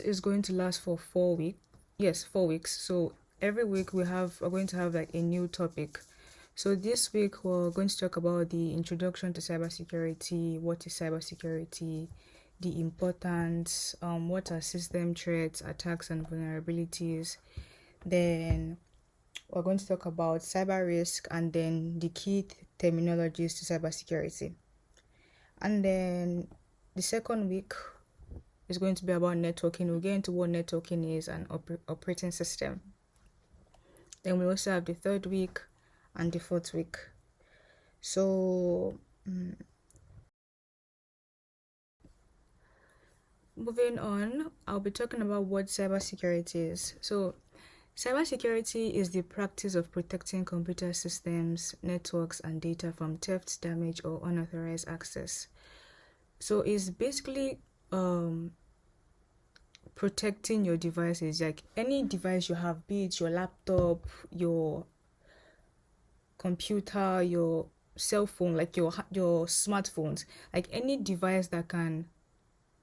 is going to last for 4 weeks. Yes, 4 weeks. So every week we're going to have like a new topic. So this week we're going to talk about the introduction to cybersecurity, what is cybersecurity, the importance, what are system threats, attacks and vulnerabilities. Then we're going to talk about cyber risk and then the key terminologies to cybersecurity. And then the second week is going to be about networking. We'll get into what networking is and operating system. Then we also have the third week and the fourth week. So moving on, I'll be talking about what cybersecurity is. So cybersecurity is the practice of protecting computer systems, networks, and data from theft, damage, or unauthorized access. So it's basically protecting your devices, like any device you have, be it your laptop, your computer, your cell phone, like your smartphones, like any device that can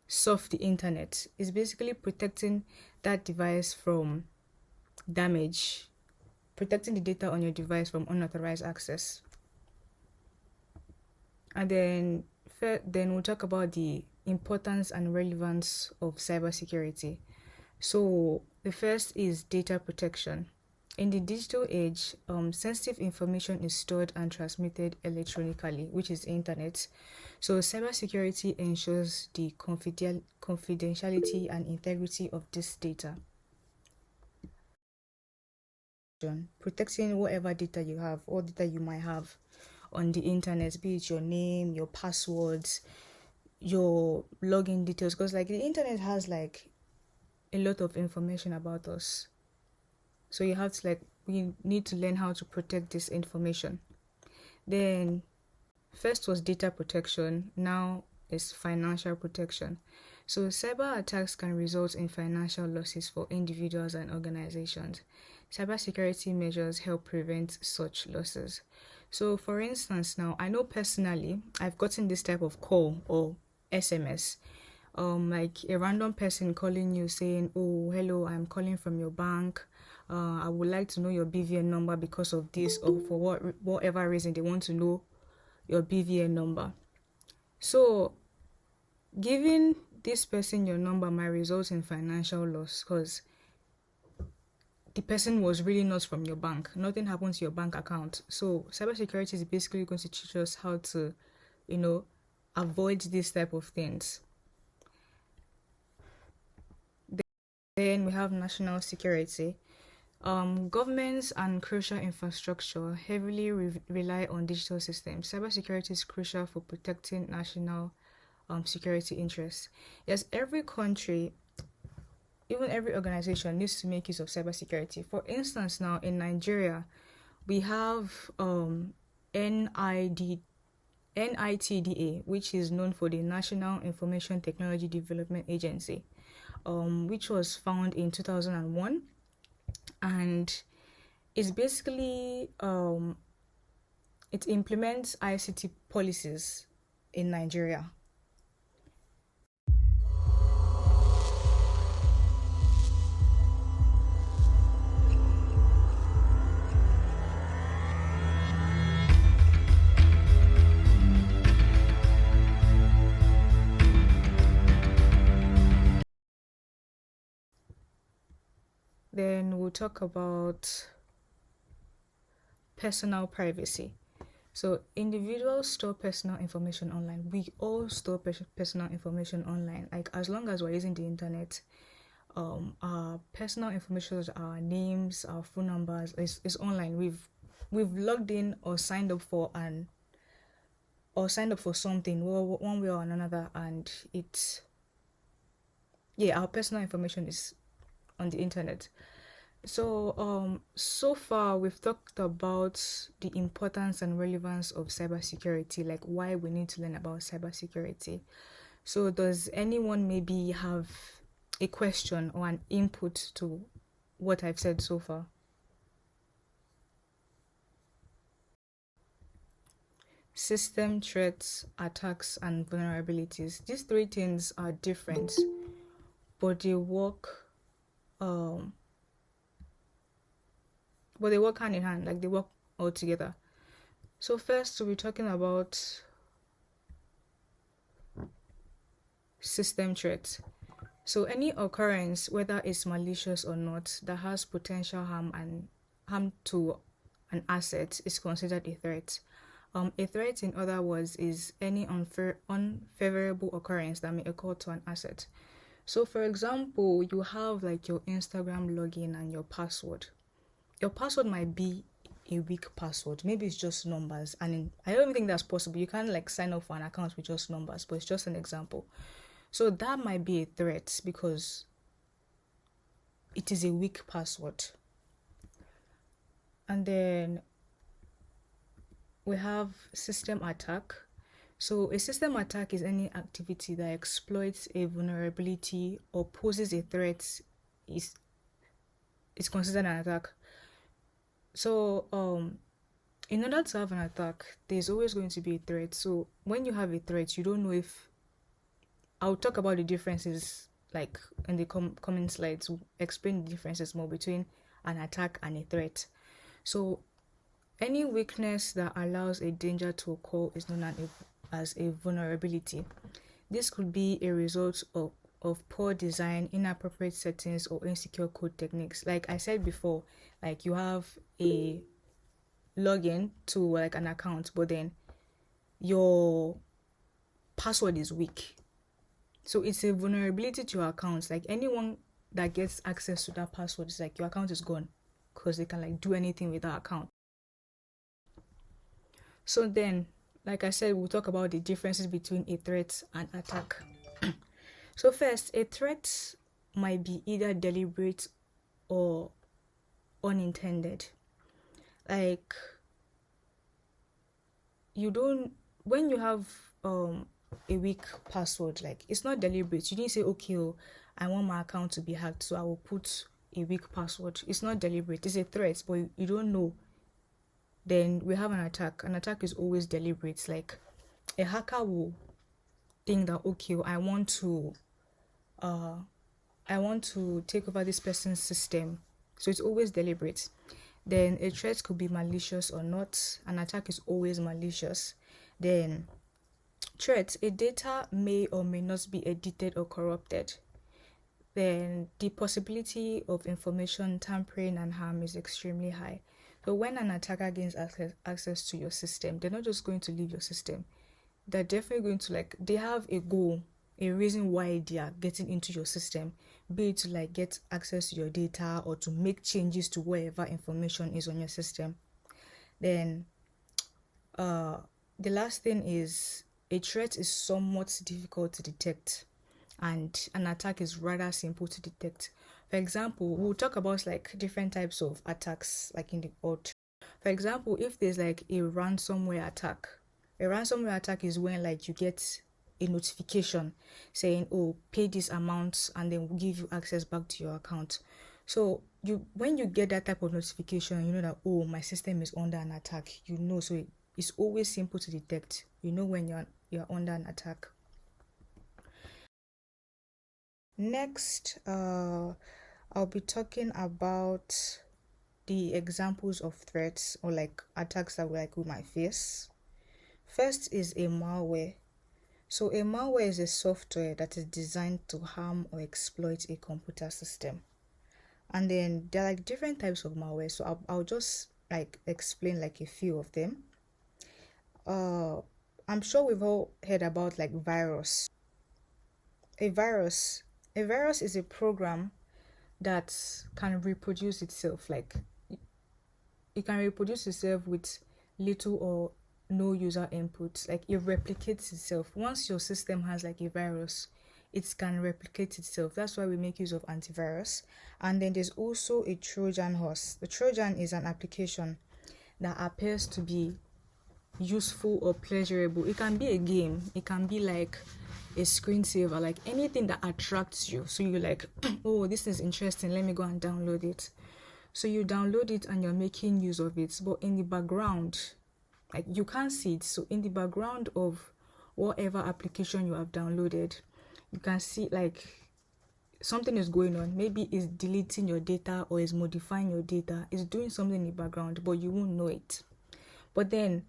surf the internet, is basically protecting that device from damage, protecting the data on your device from unauthorized access. And then we'll talk about the importance and relevance of cybersecurity. So the first is data protection. In the digital age, sensitive information is stored and transmitted electronically, which is internet. So cybersecurity ensures the confidentiality and integrity of this data. Protecting whatever data you have, or data you might have on the internet, be it your name, your passwords, your login details, because like the internet has like a lot of information about us. So you have to we need to learn how to protect this information. Then first was data protection, now is financial protection. So cyber attacks can result in financial losses for individuals and organizations. Cybersecurity measures help prevent such losses. So for instance, now I know personally I've gotten this type of call or SMS, like a random person calling you saying, "Oh, hello, I'm calling from your bank. I would like to know your BVN number because of this," or for whatever reason they want to know your BVN number. So giving this person your number might result in financial loss because the person was really not from your bank. Nothing happened to your bank account. So cybersecurity is basically going to teach us how to, avoid this type of things. Then we have national security. Governments and crucial infrastructure heavily rely on digital systems. Cybersecurity is crucial for protecting national security interests. Yes, every country, even every organization, needs to make use of cybersecurity. For instance, now in Nigeria, we have NITDA, which is known for the National Information Technology Development Agency, which was founded in 2001, and it's basically it implements ICT policies in Nigeria. Then we'll talk about personal privacy. So individuals store personal information online. We all store personal information online. Like as long as we're using the internet, our personal information, our names, our phone numbers is online. We've logged in or signed up for something one way or another, and our personal information is on the internet. So so far we've talked about the importance and relevance of cybersecurity, like why we need to learn about cybersecurity. So does anyone maybe have a question or an input to what I've said so far? System threats, attacks, and vulnerabilities. These three things are different. but they work um hand in hand, like they work all together. So first we'll be talking about system threats. So any occurrence, whether it's malicious or not, that has potential harm to an asset is considered a threat. A threat, in other words, is any unfavorable occurrence that may occur to an asset. So for example, you have like your Instagram login and your password. Your password might be a weak password. Maybe it's just numbers. And I don't think that's possible. You can't like sign up for an account with just numbers, but it's just an example. So that might be a threat because it is a weak password. And then we have system attack. So a system attack is any activity that exploits a vulnerability or poses a threat. It's considered an attack. So in order to have an attack, there's always going to be a threat. So when you have a threat, you don't know if... I'll talk about the differences like in the coming slides. We'll explain the differences more between an attack and a threat. So any weakness that allows a danger to occur is known as a vulnerability. This could be a result of poor design, inappropriate settings, or insecure code techniques. Like I said before, like you have a login to like an account, but then your password is weak. So it's a vulnerability to your accounts. Like anyone that gets access to that password, is like your account is gone because they can like do anything with that account. So then, like I said, we'll talk about the differences between a threat and attack. So first, a threat might be either deliberate or unintended. Like when you have a weak password, like it's not deliberate. You didn't say, okay, I want my account to be hacked, so I will put a weak password. It's not deliberate. It's a threat, but you don't know. Then we have an attack. An attack is always deliberate. Like a hacker will think that, okay, I want to take over this person's system. So it's always deliberate. Then a threat could be malicious or not. An attack is always malicious. Then threat, a data may or may not be edited or corrupted. Then the possibility of information tampering and harm is extremely high. So when an attacker gains access to your system, they're not just going to leave your system. They're definitely going to they have a goal, a reason why they are getting into your system, be it to get access to your data or to make changes to whatever information is on your system. Then the last thing is a threat is somewhat difficult to detect and an attack is rather simple to detect. For example, we'll talk about different types of attacks in the code. For example, if there's a ransomware attack is when you get a notification saying, oh, pay this amount and then we'll give you access back to your account. So when you get that type of notification, you know that, oh, my system is under an attack, so it's always simple to detect. When you're under an attack. Next, I'll be talking about the examples of threats or attacks that we might face. First is a malware. So a malware is a software that is designed to harm or exploit a computer system. And then there are different types of malware. So I'll just explain a few of them. I'm sure we've all heard about virus. A virus is a program that can reproduce itself. It can reproduce itself with little or no user input. It replicates itself. Once your system has a virus, it can replicate itself. That's why we make use of antivirus. And then there's also a Trojan horse. The Trojan is an application that appears to be useful or pleasurable. It can be a game. It can be a screensaver, anything that attracts you. So you're oh, this is interesting, let me go and download it. So you download it and you're making use of it, but in the background, you can't see it. So in the background of whatever application you have downloaded, you can see something is going on. Maybe it's deleting your data or it's modifying your data. It's doing something in the background, but you won't know it. But then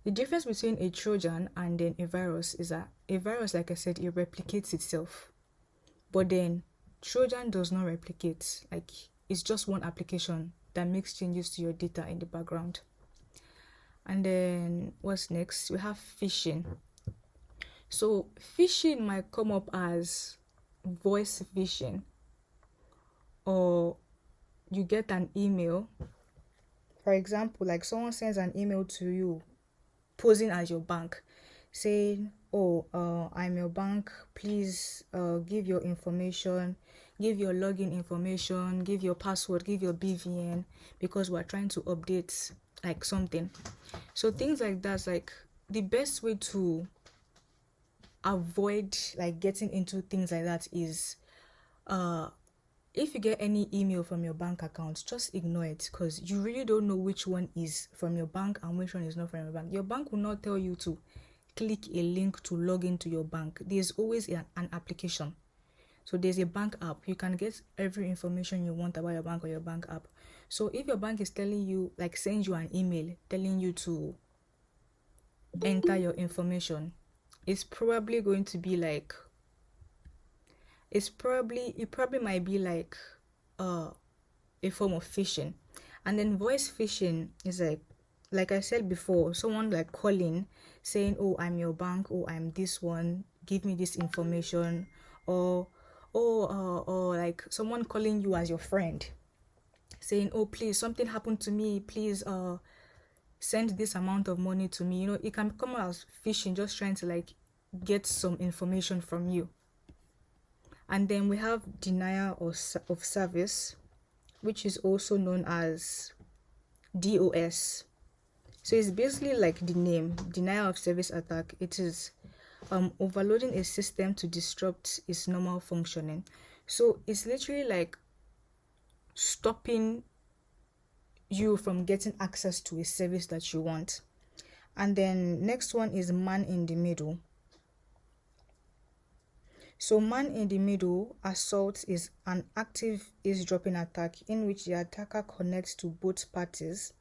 the difference between a Trojan and then a virus is that a virus, like I said, it replicates itself. But then Trojan does not replicate. Like, it's just one application that makes changes to your data in the background. And then what's next? We have phishing. So phishing might come up as voice phishing, or you get an email. For example, like someone sends an email to you posing as your bank, saying, I'm your bank, please give your information, give your login information, give your password, give your BVN, because we're trying to update like something. So things like that's like the best way to avoid like getting into things like that is if you get any email from your bank account, just ignore it, because you really don't know which one is from your bank and which one is not from your bank. Your bank will not tell you to click a link to log into your bank. There's always an application. So there's a bank app. You can get every information you want about your bank or your bank app. So if your bank is telling you, like send you an email telling you to enter your information, it's probably going to be like, it probably might be like a form of phishing. And then voice phishing is like I said before, someone like calling saying, I'm your bank, I'm this one, give me this information, or like someone calling you as your friend saying, please, something happened to me, please send this amount of money to me. It can come out as phishing, just trying to like get some information from you. And then we have denial of service, which is also known as DOS. So it's basically like the name, denial of service attack. It is overloading a system to disrupt its normal functioning. So it's literally like stopping you from getting access to a service that you want. And then next one is man in the middle. So man in the middle assault is an active eavesdropping attack in which the attacker connects to both parties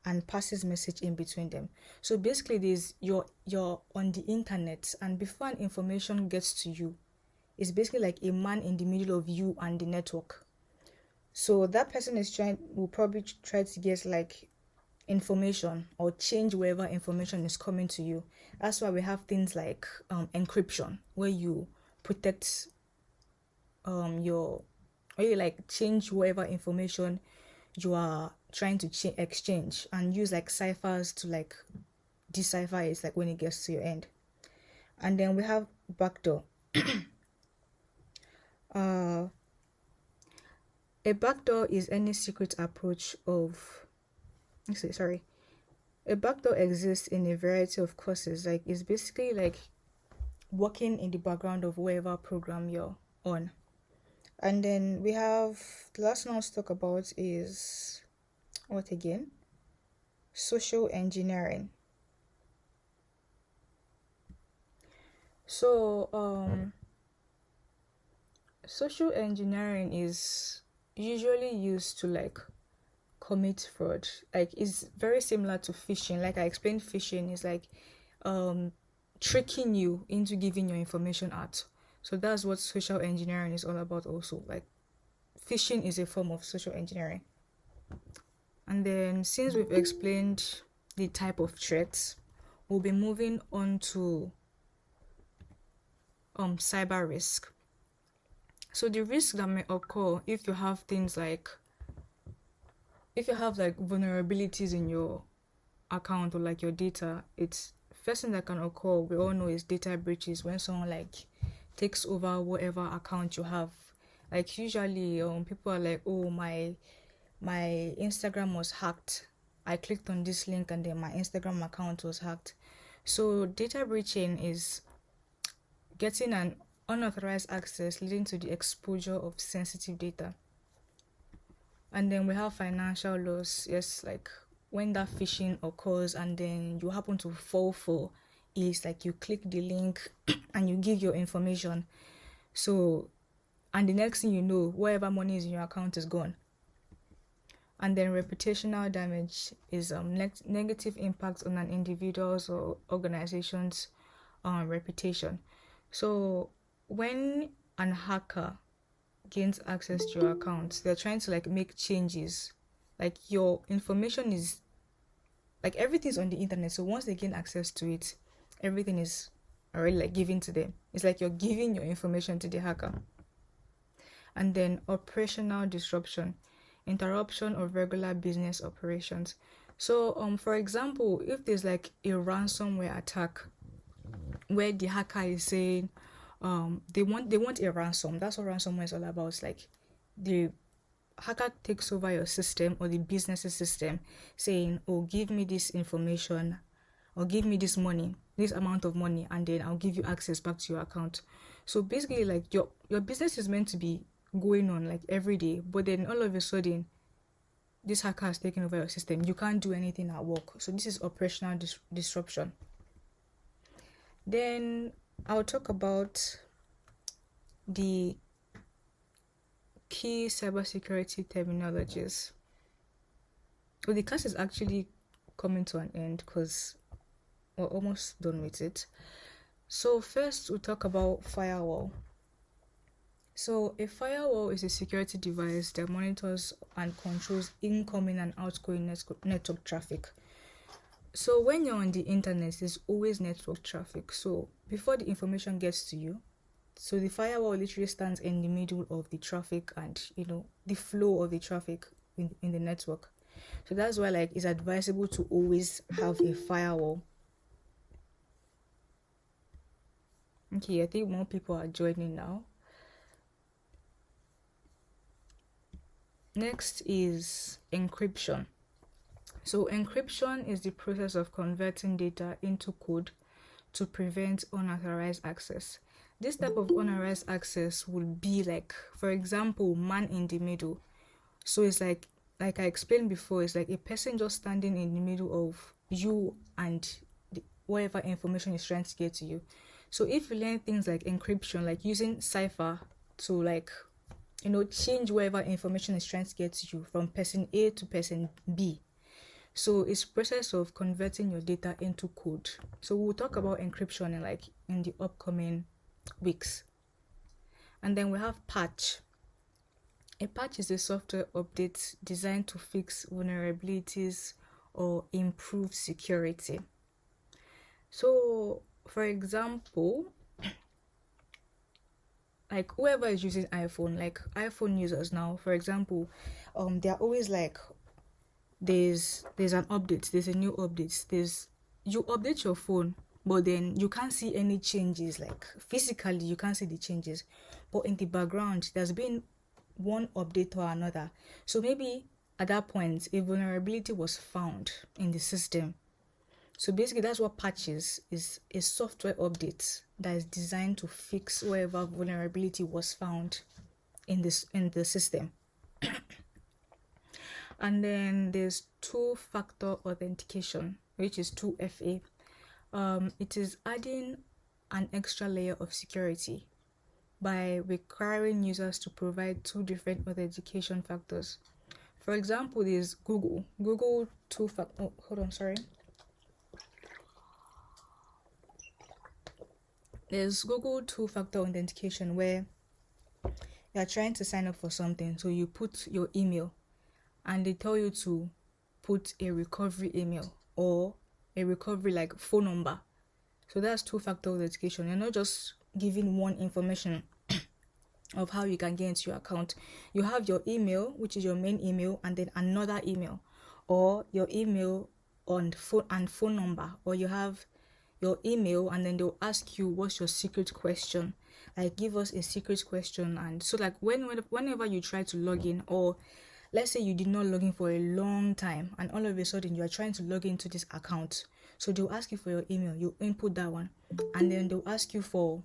and passes message in between them. So basically this, you're on the internet, and before an information gets to you, it's basically like a man in the middle of you and the network. So that person will probably try to get like information or change wherever information is coming to you. That's why we have things like encryption, where you protect where you like change whatever information you are trying to exchange, and use like ciphers to like decipher it like when it gets to your end. And then we have backdoor. A backdoor is any secret approach of a backdoor exists in a variety of courses. Like it's basically like working in the background of whatever program you're on. And then we have the last one I'll talk about is what again? Social engineering. So social engineering is usually used to like commit fraud. Like it's very similar to phishing. Like I explained, phishing is like tricking you into giving your information out. So that's what social engineering is all about also. Like phishing is a form of social engineering. And then since we've explained the type of threats, we'll be moving on to cyber risk. So the risk that may occur if you have things like, if you have like vulnerabilities in your account or like your data, it's first thing that can occur, we all know, is data breaches. When someone like takes over whatever account you have. Like usually people are like, my Instagram was hacked, I clicked on this link and then my Instagram account was hacked. So data breaching is getting an unauthorized access leading to the exposure of sensitive data. And then we have financial loss. Yes, like when that phishing occurs and then you happen to fall for it, like you click the link and you give your information. So and the next thing you know, whatever money is in your account is gone. And then reputational damage is negative impact on an individual's or organization's reputation. So when an hacker gains access to your account, they're trying to like make changes. Like your information is like everything's on the internet. So once they gain access to it, everything is already like given to them. It's like you're giving your information to the hacker. And then operational disruption, interruption of regular business operations. So for example, if there's like a ransomware attack where the hacker is saying they want a ransom. That's what ransomware is all about. It's like the hacker takes over your system or the business's system, saying, oh, give me this information or give me this money, this amount of money, and then I'll give you access back to your account. So basically, like your business is meant to be going on like every day, but then all of a sudden this hacker has taken over your system. You can't do anything at work. So this is operational disruption. Then I'll talk about the key cybersecurity terminologies. Well, the class is actually coming to an end because we're almost done with it. So first we'll talk about firewall. So a firewall is a security device that monitors and controls incoming and outgoing network traffic. So when you're on the internet, there's always network traffic. So before the information gets to you, so the firewall literally stands in the middle of the traffic and, the flow of the traffic in the network. So that's why like it's advisable to always have a firewall. Okay, I think more people are joining now. Next is encryption. So encryption is the process of converting data into code to prevent unauthorized access. This type of unauthorized access would be like, for example, man in the middle. So it's like I explained before, it's like a person just standing in the middle of you and whatever information is trying to get to you. So if you learn things like encryption, like using cipher to like, change whatever information is trying to get to you from person A to person B. So it's process of converting your data into code. So we'll talk about encryption in the upcoming weeks. And then we have patch. A patch is a software update designed to fix vulnerabilities or improve security. So for example, like whoever is using iPhone, like iPhone users now, for example, they're always like, there's an update, there's a new update, you update your phone, but then you can't see any changes, like physically you can't see the changes, but in the background there's been one update or another. So maybe at that point a vulnerability was found in the system. So basically that's what patches is, a software update that is designed to fix whatever vulnerability was found in the system. And then there's two-factor authentication, which is 2FA. It is adding an extra layer of security by requiring users to provide two different authentication factors. For example, there's Google two-factor. There's Google two-factor authentication where you're trying to sign up for something, so you put your email and they tell you to put a recovery email or a recovery like phone number. So that's two-factor authentication. You're not just giving one information of how you can get into your account. You have your email, which is your main email, and then another email, or your email on phone number, or you have your email and then they'll ask you what's your secret question, like give us a secret question. And so like whenever you try to log in, or let's say you did not log in for a long time and all of a sudden you are trying to log into this account, so they'll ask you for your email, you input that one, and then they'll ask you for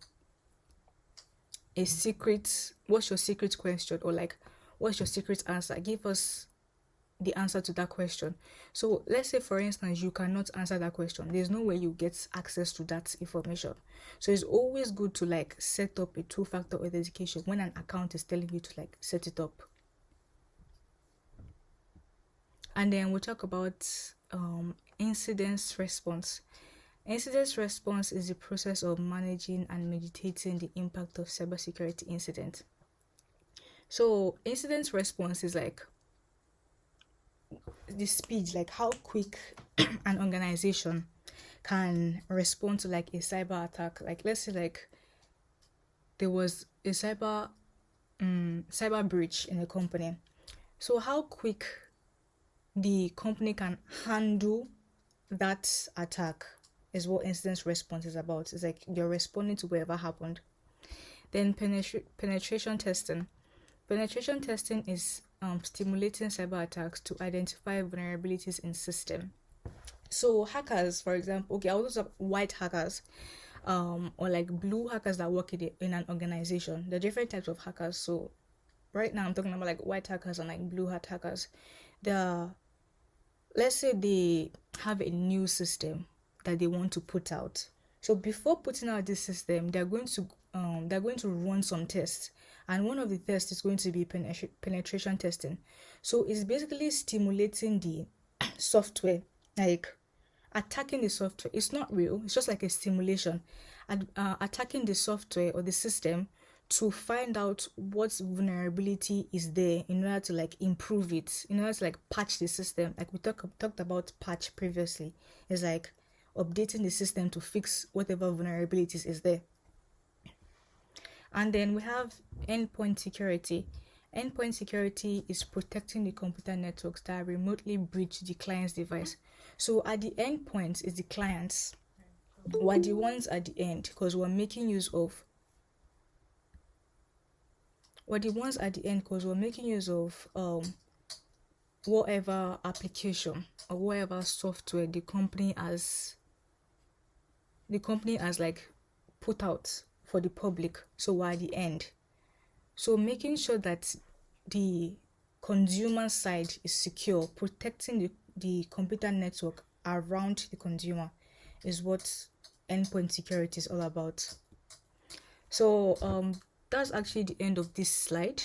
a secret, what's your secret question, or like what's your secret answer, give us the answer to that question. So let's say, for instance, you cannot answer that question. There's no way you get access to that information. So it's always good to like set up a two-factor authentication when an account is telling you to like set it up. And then we'll talk about incident response. Incident response is the process of managing and mitigating the impact of cybersecurity incident. So incident response is like the speed, like how quick an organization can respond to like a cyber attack. Like let's say like there was a cyber breach in a company. So how quick the company can handle that attack is what incident response is about. It's like you're responding to whatever happened. Then penetration testing. Penetration testing is stimulating cyber attacks to identify vulnerabilities in system. So hackers, for example, okay, I will talk white hackers, or like blue hackers that work in an organization. There are different types of hackers. So right now I'm talking about like white hackers and like blue hat hackers. Let's say they have a new system that they want to put out. So before putting out this system, they're going to run some tests, and one of the tests is going to be penetration testing. So it's basically stimulating the software, like attacking the software. It's not real, it's just like a stimulation, and attacking the software or the system to find out what vulnerability is there in order to like improve it, in order to like patch the system. Like we talked about patch previously. It's like updating the system to fix whatever vulnerabilities is there. And then we have endpoint security. Endpoint security is protecting the computer networks that remotely breach the client's device. So at the endpoint is the clients. We're the ones at the end because we're making use of whatever application or whatever software the company has like put out for the public. So we're at the end. So making sure that the consumer side is secure, protecting the computer network around the consumer is what endpoint security is all about. So that's actually the end of this slide.